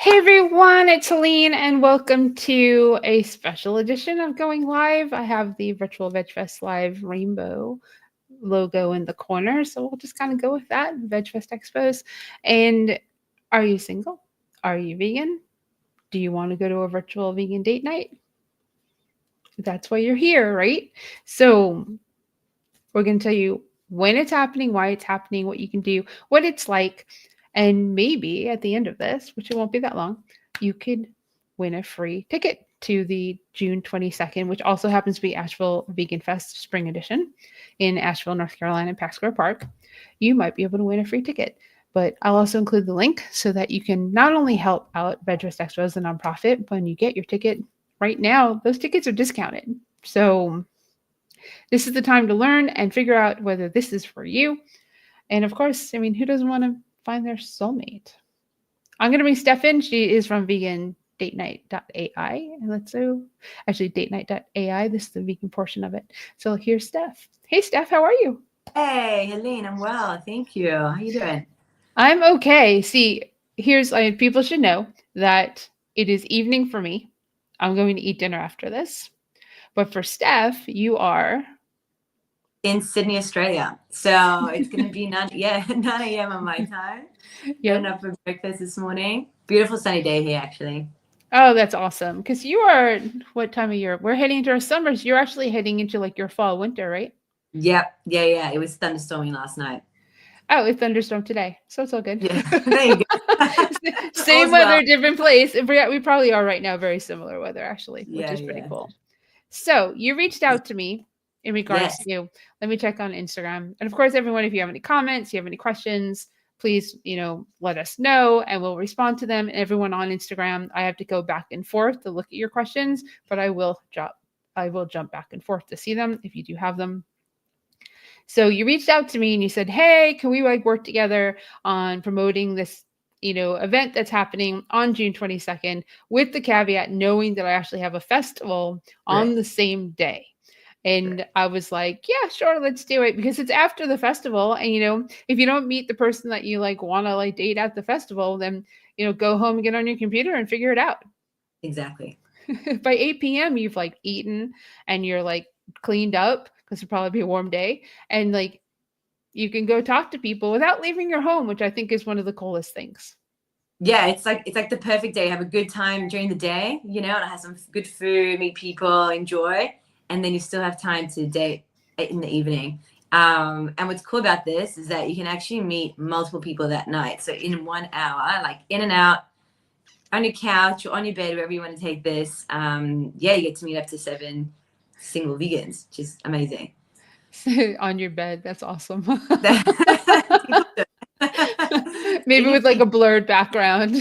Hey everyone, it's Helene, and welcome to a special edition of Going Live. I have the Virtual Veg Fest Live rainbow logo in the corner, so we'll just kind of go with that. Veg Fest Expos. And are you single? Are you vegan? Do you want to go to a virtual vegan date night? That's why you're here, right? So we're going to tell you when it's happening, why it's happening, what you can do, what it's like, and maybe at the end of this, which it won't be that long, you could win a free ticket to the June 22nd, which also happens to be Asheville Vegan Fest Spring Edition in Asheville, North Carolina, in Pack Square Park. You might be able to win a free ticket. But I'll also include the link so that you can not only help out VegFest Expo as a nonprofit, but when you get your ticket, right now, those tickets are discounted. So this is the time to learn and figure out whether this is for you. And of course, I mean, who doesn't want to find their soulmate? I'm going to bring Steph in. She is from vegan-datenight.ai. And let's do actually datenight.ai. This is the vegan portion of it. So here's Steph. Hey, Steph, how are you? Hey, Helene, I'm well. Thank you. How you doing? I'm okay. See, people should know that it is evening for me. I'm going to eat dinner after this. But for Steph, you are In Sydney, Australia. So it's going to be 9 a.m. on my time. Getting Yep. up for breakfast this morning. Beautiful sunny day here, actually. Oh, that's awesome. Because you are, what time of year? We're heading into our summers. You're actually heading into like your fall, winter, right? Yep. Yeah. It was thunderstorming last night. Oh, it's thunderstorm today. So it's all good. Yeah. There you go. Same All's weather, well. different place. We probably are right now very similar weather, actually, which is pretty Yeah. cool. So you reached out to me in regards Yes. to, let me check on Instagram. And of course, everyone, if you have any comments, you have any questions, please, let us know and we'll respond to them. And everyone on Instagram, I have to go back and forth to look at your questions, but I will jump back and forth to see them if you do have them. So you reached out to me and you said, "Hey, can we like work together on promoting this, event that's happening on June 22nd with the caveat knowing that I actually have a festival on Correct. the same day." And Correct. I was like, "Yeah, sure, let's do it," because it's after the festival and if you don't meet the person that you like want to like date at the festival, then go home and get on your computer and figure it out. Exactly. By 8 p.m. you've like eaten and you're like cleaned up because it'll probably be a warm day, and like you can go talk to people without leaving your home, which I think is one of the coolest things. Yeah, it's like the perfect day. Have a good time during the day, and have some good food, meet people, enjoy, and then you still have time to date in the evening. And what's cool about this is that you can actually meet multiple people that night. So in 1 hour, like in and out, on your couch or on your bed, wherever you want to take this, you get to meet up to 7 single vegans, which is amazing. On your bed, that's awesome. People do. Maybe Even with like a blurred background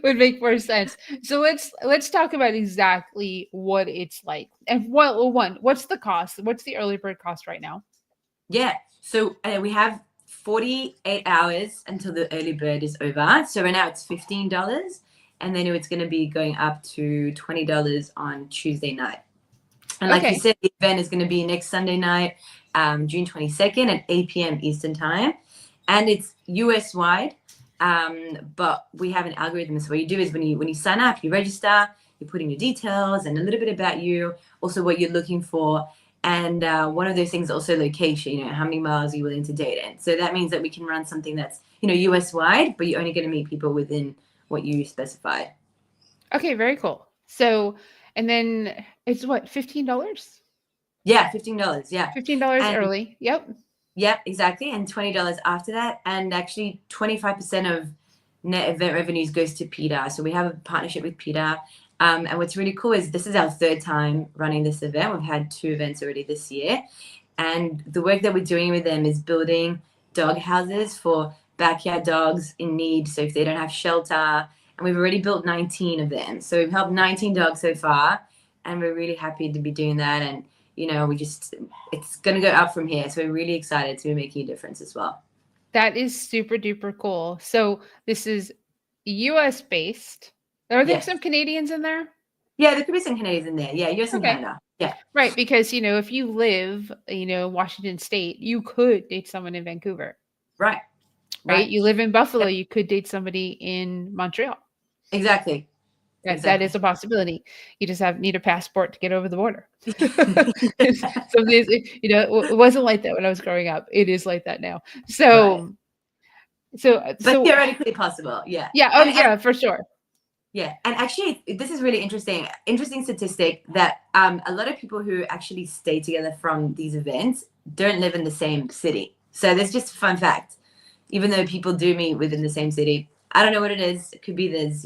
would make more sense. So let's talk about exactly what it's like. And what's the cost? What's the early bird cost right now? Yeah. So we have 48 hours until the early bird is over. So right now it's $15, and then it's going to be going up to $20 on Tuesday night. And like you Okay. said, the event is going to be next Sunday night, June 22nd at 8 p.m. Eastern time. And it's US wide. But we have an algorithm. So what you do is when you sign up, you register, you put in your details and a little bit about you, also what you're looking for. And one of those things is also location, how many miles are you willing to date in? So that means that we can run something that's, US wide, but you're only going to meet people within what you specified. Okay, very cool. So, and then it's what, $15? Yeah, $15. Yeah. $15 And early. Yep. yeah, exactly. And $20 after that. And actually 25% of net event revenues goes to PETA. So we have a partnership with PETA. And what's really cool is this is our third time running this event. We've had 2 events already this year. And the work that we're doing with them is building dog houses for backyard dogs in need. So if they don't have shelter, and we've already built 19 of them. So we've helped 19 dogs so far. And we're really happy to be doing that. And it's going to go up from here. So we're really excited to be making a difference as well. That is super duper cool. So this is US based. Are there Yes. some Canadians in there? Yeah, there could be some Canadians in there. Yeah, US and Okay. Canada. Yeah. Right. Because, if you live, Washington State, you could date someone in Vancouver. Right. right? Right. You live in Buffalo, Yep. you could date somebody in Montreal. Exactly. That is Exactly. a possibility. You just need a passport to get over the border. Yeah. Some days, it wasn't like that when I was growing up. It is like that now. Right. So, But so theoretically possible. Yeah. yeah. Oh, And yeah, for sure. yeah, and actually, this is really interesting. Interesting statistic that a lot of people who actually stay together from these events don't live in the same city. So there's just a fun fact. Even though people do meet within the same city, I don't know what it is. It could be there's,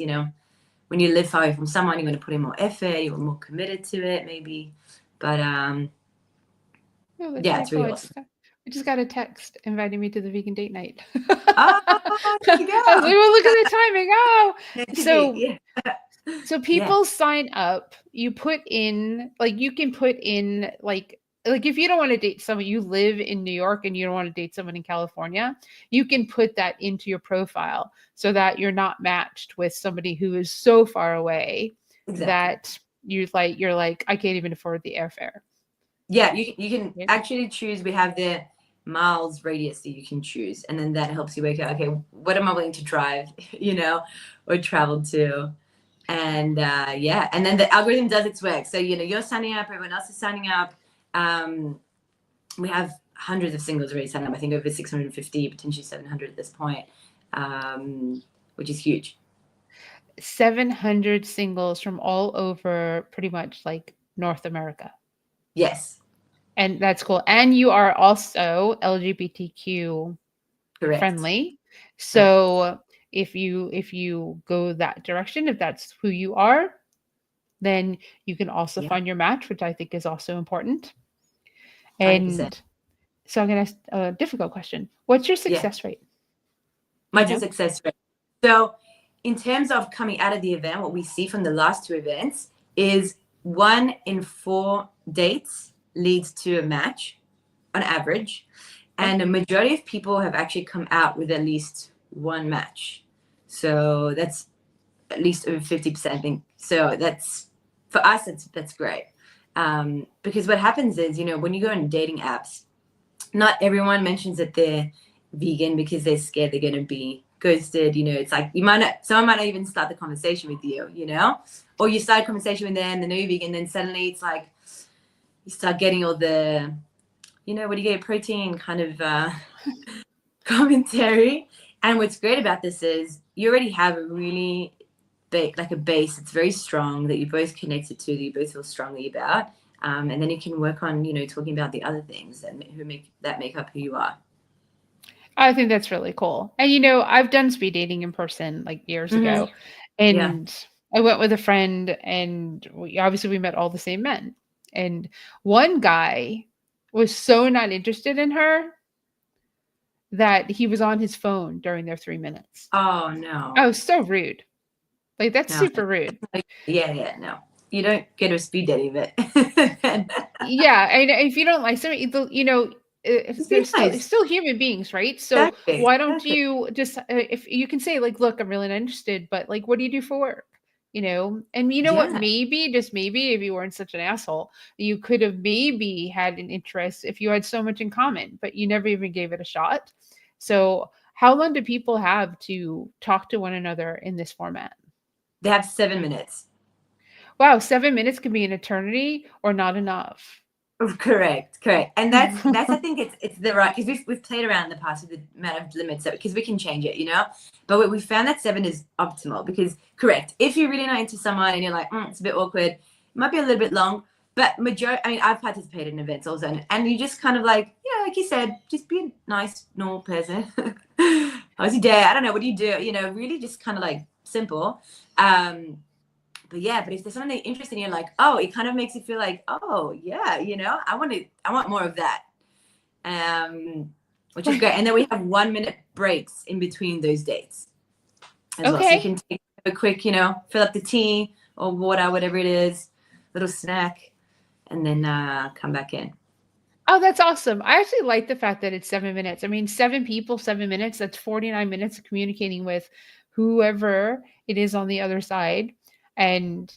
when you live far away from someone, you're going to put in more effort. You're more committed to it, maybe. But Oh, that's yeah, pretty it's cool. really awesome. I just got a text inviting me to the vegan date night. Oh, there you I was like, go. well, look at the timing. Oh, Meant to be. so Yeah. so Yeah. people sign up. You put in like you can put in like if you don't want to date someone, you live in New York and you don't want to date someone in California, you can put that into your profile so that you're not matched with somebody who is so far away Exactly. that you're like I can't even afford the airfare. Yeah, you can Yeah. actually choose. We have the miles radius that you can choose, and then that helps you work out. Okay, what am I willing to drive, or travel to? And yeah, and then the algorithm does its work. So you're signing up, everyone else is signing up. Um, we have hundreds of singles already signed up. I think over 650, potentially 700 at this point, which is huge. 700 singles from all over pretty much like North America. Yes, And that's cool. And you are also LGBTQ correct. friendly. Correct. So if you go that direction, if that's who you are, then you can also Yeah, find your match, which I think is also important. 100%. And so I'm going to ask a difficult question. What's your Yeah, success rate? Do you much a know? success rate. So, in terms of coming out of the event, what we see from the last two events is 1 in 4 dates leads to a match on average. Okay. And a majority of people have actually come out with at least one match. So that's at least over 50%, I think. So that's for us, that's great. Because what happens is, when you go on dating apps, not everyone mentions that they're vegan because they're scared they're going to be ghosted. It's like someone might not even start the conversation with you, or you start a conversation with them, they know you're vegan, then suddenly it's like you start getting all the, what do you get, protein kind of commentary. And what's great about this is you already have a really like a base that's very strong that you're both connected to, that you both feel strongly about. And then you can work on, talking about the other things that make up who you are. I think that's really cool. And I've done speed dating in person like years Hmm. ago, Yeah. and I went with a friend, and we met all the same men. And one guy was so not interested in her that he was on his phone during their 3 minutes. Oh no, Oh, so rude. Like that's no. super rude. Yeah, yeah, no. You don't get a speed dating, but Yeah, and if you don't like somebody, just be they're nice. still human beings, right? So Exactly, why don't exactly. you just if you can say like, look, I'm really not interested, but like, what do you do for work? And you know what? Yeah, Maybe just maybe if you weren't such an asshole, you could have maybe had an interest if you had so much in common, but you never even gave it a shot. So how long do people have to talk to one another in this format? they have 7 minutes. Wow, 7 minutes can be an eternity or not enough. Correct, correct. And that's I think it's the right, because we've played around in the past with the amount of limits, because we can change it. But we found that 7 is optimal because, correct, if you're really not into someone and you're like, it's a bit awkward, it might be a little bit long. But I mean, I've participated in events also, and you just kind of like, like you said, just be a nice, normal person. How's your day? I don't know. What do you do? Really just kind of like simple. But yeah, but if there's something interesting, you're like, oh, it kind of makes you feel like, oh yeah, I want more of that. Which is great. And then we have 1 minute breaks in between those dates as well. So you Okay. can take a quick, fill up the tea or water, whatever it is, little snack, and then come back in. Oh, that's awesome. I actually like the fact that it's 7 minutes. I mean, seven people, 7 minutes, that's 49 minutes of communicating with whoever it is on the other side. And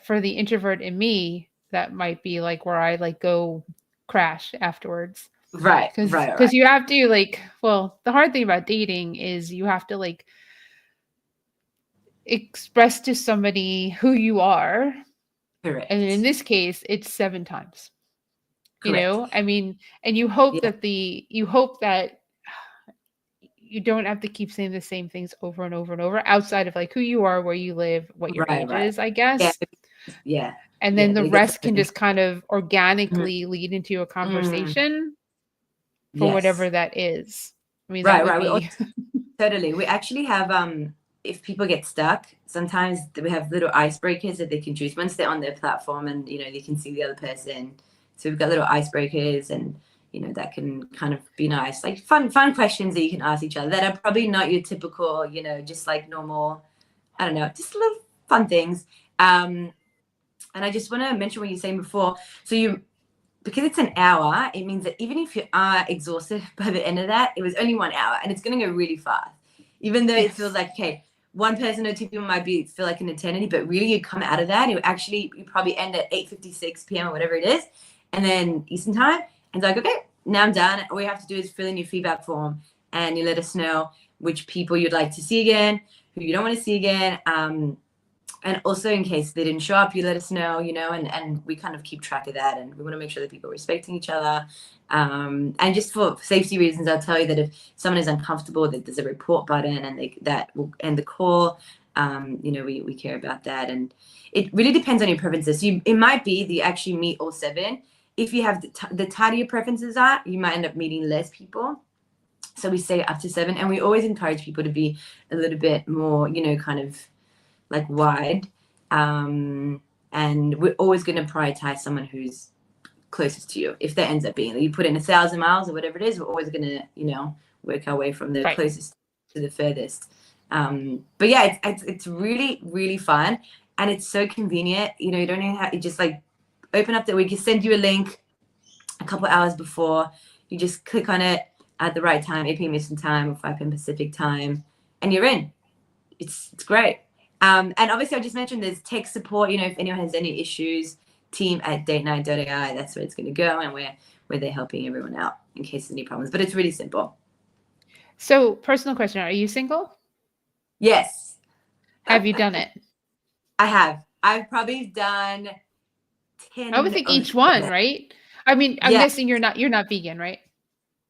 for the introvert in me, that might be like where I like go crash afterwards. Right, right, Because right. you have to like, well, the hard thing about dating is you have to like express to somebody who you are. And in Correct. this case, it's 7 times. Correct. I mean, and you hope Yeah. that you hope that you don't have to keep saying the same things over and over and over outside of like who you are, where you live, what your Right, age right. is, I Yeah, guess. yeah, And yeah. then That the it gets rest can just kind of Mhm. organically lead into a Mm, conversation for yes. whatever that is. I mean, that Right, would right. be Totally. We actually have if people get stuck, sometimes we have little icebreakers that they can choose once they're on their platform and they can see the other person. So we've got little icebreakers and that can kind of be nice. Like fun questions that you can ask each other that are probably not your typical, just like normal, I don't know, just little fun things. And I just want to mention what you were saying before. So because it's an hour, it means that even if you are exhausted by the end of that, it was only 1 hour and it's going to go really fast. Even though it feels yes. like, okay, one person or two people might feel like an eternity, but really you come out of that, you probably end at 8:56 p.m. or whatever it is, and then Eastern time, and it's like, okay, now I'm done. All you have to do is fill in your feedback form and you let us know which people you'd like to see again, who you don't want to see again. And also in case they didn't show up, you let us know, and we kind of keep track of that, and we want to make sure that people are respecting each other. And just for safety reasons, I'll tell you that if someone is uncomfortable, that there's a report button, and that will end the call. We care about that, and it really depends on your preferences. So it might be that you actually meet all 7. If you have the tighter your preferences are, you might end up meeting less people. So we say up to 7, and we always encourage people to be a little bit more, kind of like wide. And we're always going to prioritize someone who's closest to you. If that ends up being, you put in 1,000 miles or whatever it is, we're always going to, work our way from the Right. closest to the furthest. But yeah, it's really, really fun. And it's so convenient. You don't even have to just like open up we can send you a link a couple hours before. You just click on it at the right time, 8 p.m. Eastern time or 5 p.m. Pacific time, and you're in. It's great. And obviously, I just mentioned there's tech support. If anyone has any issues, team@datenight.ai. That's where it's going to go, and where they're helping everyone out in case there's any problems. But it's really simple. So, personal question, are you single? Yes, Have you done it? I have. I've probably done I would 10 think or each one, so. right? I mean, I'm Yeah, guessing you're not vegan, right?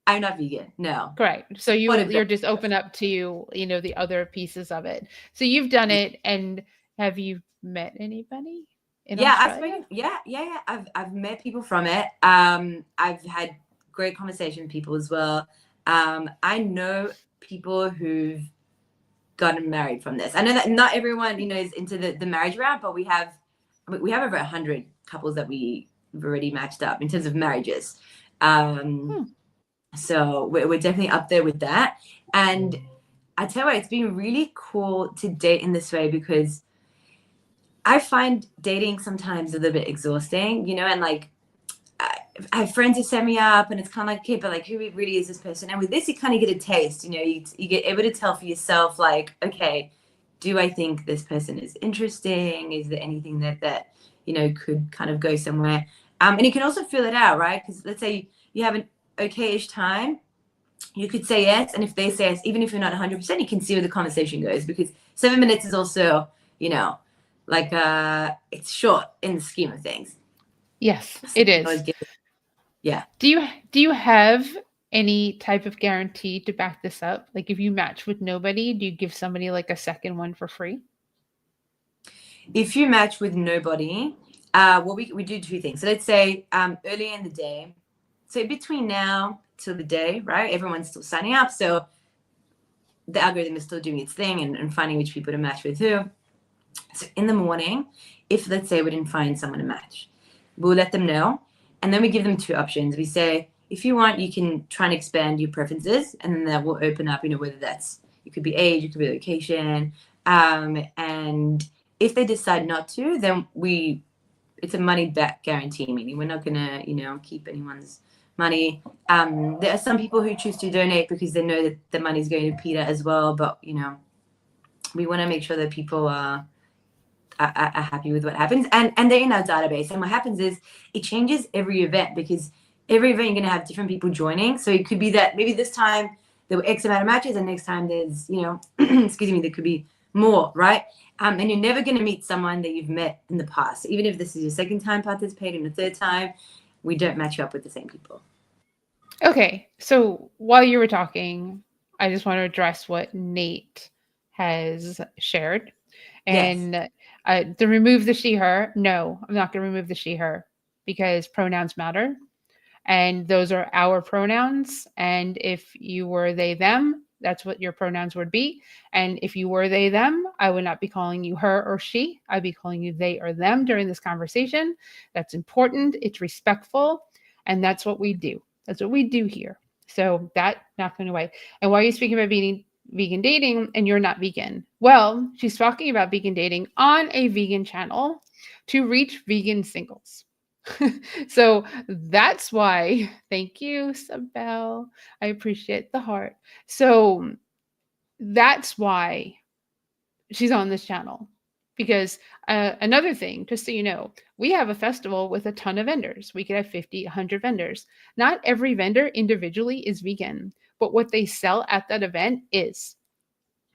I'm not vegan. No, Correct. So supportive though. you're just open up to, the other pieces of it. So you've done Yeah, it, and have you met anybody in yeah. I've Australia? spoken. Yeah, yeah, yeah. I've met people from it. I've had great conversation with people as well. I know people who've gotten married from this. I know that not everyone, is into the marriage route, but we have over 100 couples that we've already matched up in terms of marriages. Um, Hmm. so we're definitely up there with that. And I tell you what, it's been really cool to date in this way because I find dating sometimes a little bit exhausting, and like I have friends who set me up, and it's kind of like, okay, but like, who really is this person? And with this, you kind of get a taste. You get able to tell for yourself, like, okay, do I think this person is interesting? Is there anything that could kind of go somewhere? And you can also feel it out, right? Because let's say you have an okay-ish time, you could say yes, and if they say yes, even if you're not 100%, you can see where the conversation goes. Because 7 minutes is also, like it's short in the scheme of things. Yes, So it you can always is. get, yeah. Do you have any type of guarantee to back this up? Like if you match with nobody, do you give somebody like a second one for free? If you match with nobody, well, we do 2 things. So let's say early in the day, so between now till the day, right? Everyone's still signing up, so the algorithm is still doing its thing and finding which people to match with who. So in the morning, if let's say we didn't find someone to match, we'll let them know, and then we give them 2 options. We say, if you want, you can try and expand your preferences, and then that will open up, whether that's, it could be age, it could be location, and if they decide not to, then it's a money back guarantee, meaning we're not gonna, keep anyone's money. There are some people who choose to donate because they know that the money's going to PETA as well, but we want to make sure that people are happy with what happens, and they're in our database. And what happens is it changes every event because every event you're going to have different people joining. So it could be that maybe this time there were X amount of matches, and next time there's, excuse me, there could be more, right? And you're never going to meet someone that you've met in the past. Even if this is your second time participating, the third time, we don't match you up with the same people. Okay, so while you were talking, I just want to address what Nate has shared. Yes. And to remove the she, her, no, I'm not going to remove the she, her because pronouns matter. And those are our pronouns. And if you were they, them, that's what your pronouns would be. And if you were they, them, I would not be calling you her or she. I'd be calling you they or them during this conversation. That's important. It's respectful. And that's what we do. That's what we do here. So that not going away. And why are you speaking about being vegan dating and you're not vegan? Well, she's talking about vegan dating on a vegan channel to reach vegan singles. So that's why, thank you, Sabelle. I appreciate the heart. So that's why she's on this channel. Because another thing, just so you know, we have a festival with a ton of vendors. We could have 50, 100 vendors. Not every vendor individually is vegan, but what they sell at that event is.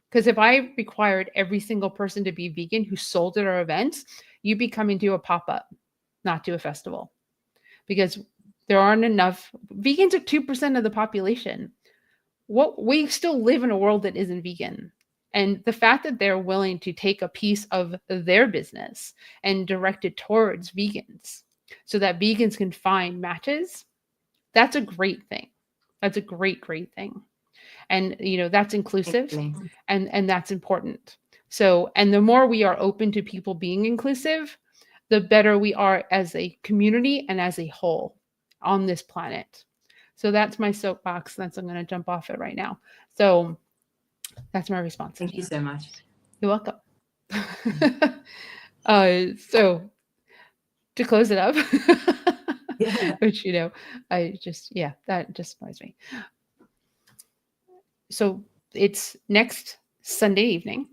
Because if I required every single person to be vegan who sold at our events, you'd be coming to a pop up, not to a festival. Because there aren't enough vegans are 2% of the population. What we still live in a world that isn't vegan. And the fact that they're willing to take a piece of their business and direct it towards vegans so that vegans can find matches, that's a great thing. That's a great, great thing. And that's inclusive and that's important. So, and the more we are open to people being inclusive, the better we are as a community and as a whole on this planet. So that's my soapbox. That's I'm going to jump off it right now. So that's my response. Thank you so much. You're welcome. So to close it up, Yeah. which that just annoys me. So it's next Sunday evening,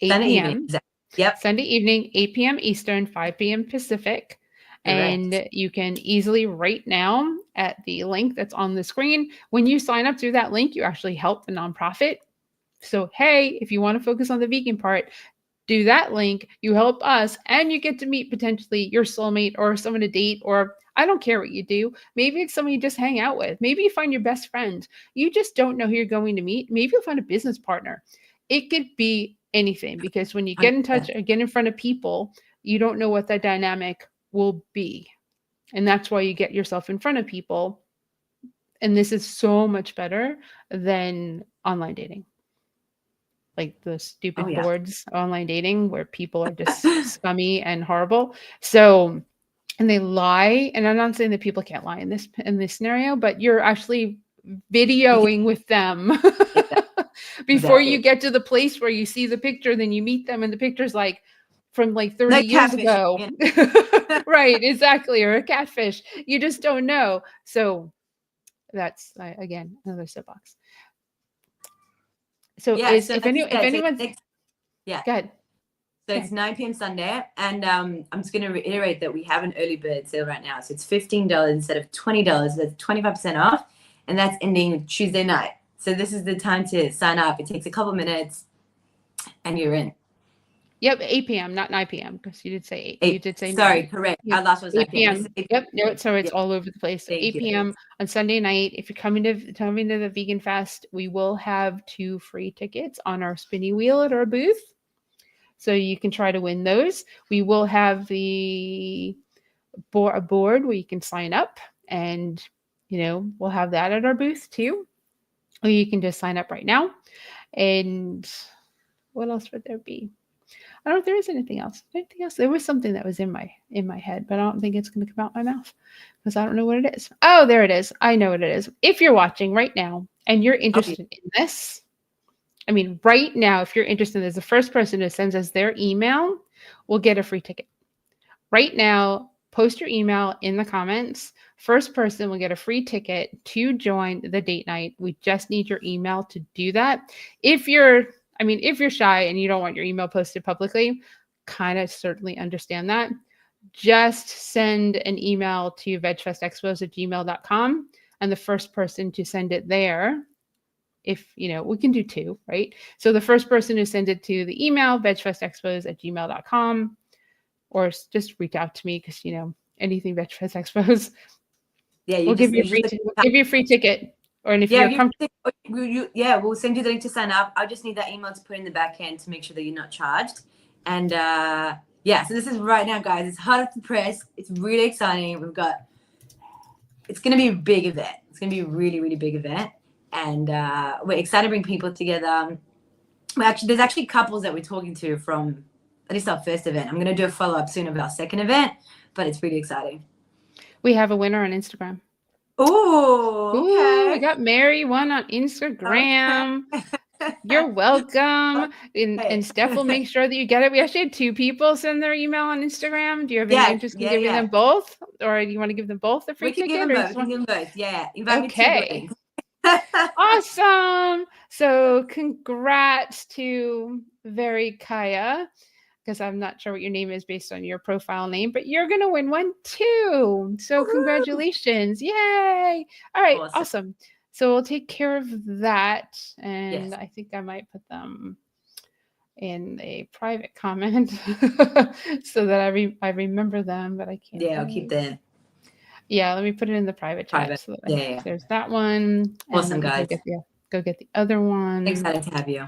8 Sunday p.m. evening. Exactly. Yep. Sunday evening, 8 p.m. Eastern, 5 p.m. Pacific. Correct. And you can easily right now at the link that's on the screen. When you sign up through that link, you actually help the nonprofit. So, hey, if you want to focus on the vegan part, do that link. You help us, and you get to meet potentially your soulmate or someone to date, or I don't care what you do. Maybe it's someone you just hang out with. Maybe you find your best friend. You just don't know who you're going to meet. Maybe you'll find a business partner. It could be anything because when you get in touch or get in front of people, you don't know what that dynamic will be. And that's why you get yourself in front of people. And this is so much better than online dating. Like the stupid boards online dating where people are just scummy and horrible. So, and they lie. And I'm not saying that people can't lie in this scenario, but you're actually videoing with them before you get to the place where you see the picture, then you meet them and the picture's like from like 30 years ago. Right, exactly. Or a catfish. You just don't know. So that's again another soapbox. So if anyone's yeah. Go ahead. So it's 9 p.m. Sunday, and I'm just going to reiterate that we have an early bird sale right now. So it's $15 instead of $20. That's 25% off, and that's ending Tuesday night. So this is the time to sign up. It takes a couple minutes, and you're in. Yep, 8 p.m., not 9 p.m. because you did say 8. You did say 9. Sorry, correct. Yep. Our last was 8 p.m. Yep, no, so it's yep. all over the place. So 8 p.m. on Sunday night. If you're coming to the Vegan Fest, we will have 2 free tickets on our spinny wheel at our booth. So you can try to win those. We will have a board where you can sign up, and we'll have that at our booth too. Or you can just sign up right now. And what else would there be? I don't know if there is anything else. Anything else? There was something that was in my head, but I don't think it's going to come out my mouth because I don't know what it is. Oh, there it is. I know what it is. If you're watching right now and you're interested in this, I mean, right now, if you're interested in this, the first person who sends us their email will get a free ticket. Right now, post your email in the comments. First person will get a free ticket to join the date night. We just need your email to do that. If you're shy and you don't want your email posted publicly, kind of certainly understand that. just send an email to vegfestexpos@gmail.com, and the first person to send it there, if we can do two, right? So the first person who sends it to the email vegfestexpos@gmail.com, or just reach out to me, because anything VegFest Expos, Yeah, you we'll just give you you just we'll give you a free ticket. Or and if yeah, you're comfortable, yeah, we'll send you the link to sign up. I just need that email to put in the back end to make sure that you're not charged. And yeah, so this is right now, guys. It's hot off the press. It's really exciting. It's going to be a big event. It's going to be a really, really big event. And we're excited to bring people together. There's actually couples that we're talking to from at least our first event. I'm going to do a follow-up soon of our second event, but it's really exciting. we have a winner on Instagram. Oh, Ooh, we okay. got Mary one on Instagram. Okay. You're welcome. And Steph will make sure that you get it. We actually had two people send their email on Instagram. Do you have any interest in giving them both? Or do you want to give them both a free We can give ticket? them Or both. We can give them both. Yeah. Invite me to your okay. wedding. Awesome. So congrats to Very Kaya, because I'm not sure what your name is based on your profile name, but you're going to win one too. So congratulations. Yay. All right. Awesome. So we'll take care of that. And I think I might put them in a private comment so that I remember them, but I can't. Yeah, I'll keep them. Yeah, let me put it in the private chat. So that there's that one. Awesome, And let me guys. go get the other one. Excited to have you.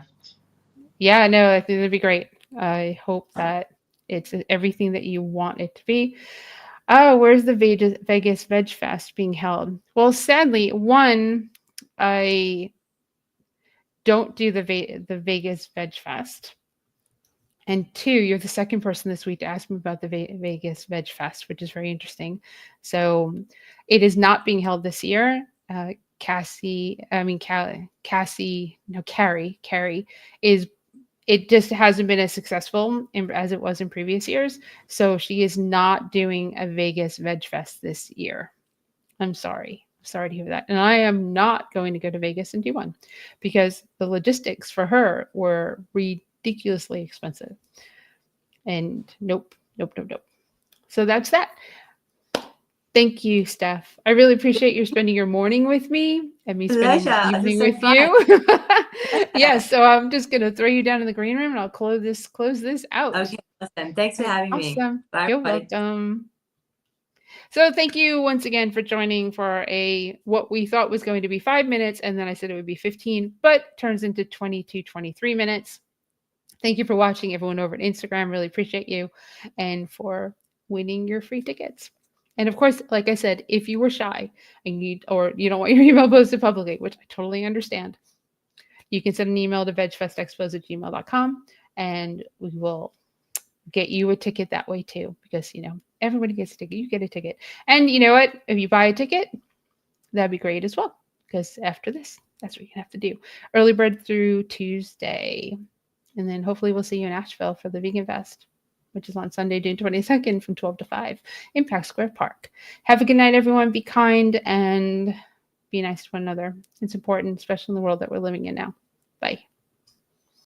Yeah, no, I think it'd be great. I hope that it's everything that you want it to be. Oh, where's the Vegas Veg Fest being held? Well, sadly, one, I don't do the Vegas Veg Fest. And two, you're the second person this week to ask me about the Vegas Veg Fest, which is very interesting. So it is not being held this year. Carrie is, it just hasn't been as successful as it was in previous years. So she is not doing a Vegas Veg Fest this year. I'm sorry. Sorry to hear that. And I am not going to go to Vegas and do one, because the logistics for her were ridiculously expensive. And nope. So that's that. Thank you, Steph. I really appreciate you spending your morning with me and me spending the evening with you. Yes, so I'm just going to throw you down in the green room and I'll close this out. Okay, awesome. Thanks for having me. Awesome. Bye, You're everybody. welcome. So thank you once again for joining for what we thought was going to be 5 minutes, and then I said it would be 15, but turns into 22, 23 minutes. Thank you for watching, everyone over at Instagram. Really appreciate you, and for winning your free tickets. And of course, like I said, if you were shy and you don't want your email posted publicly, which I totally understand, you can send an email to vegfestexpos@gmail.com, and we will get you a ticket that way too, because everybody gets a ticket. You get a ticket. And you know what? If you buy a ticket, that'd be great as well, because after this, that's what you're gonna have to do. Early bird through Tuesday. And then hopefully we'll see you in Asheville for the Vegan Fest, which is on Sunday, June 22nd from 12 to 5 in Pack Square Park. Have a good night, everyone. Be kind and be nice to one another. It's important, especially in the world that we're living in now. Bye.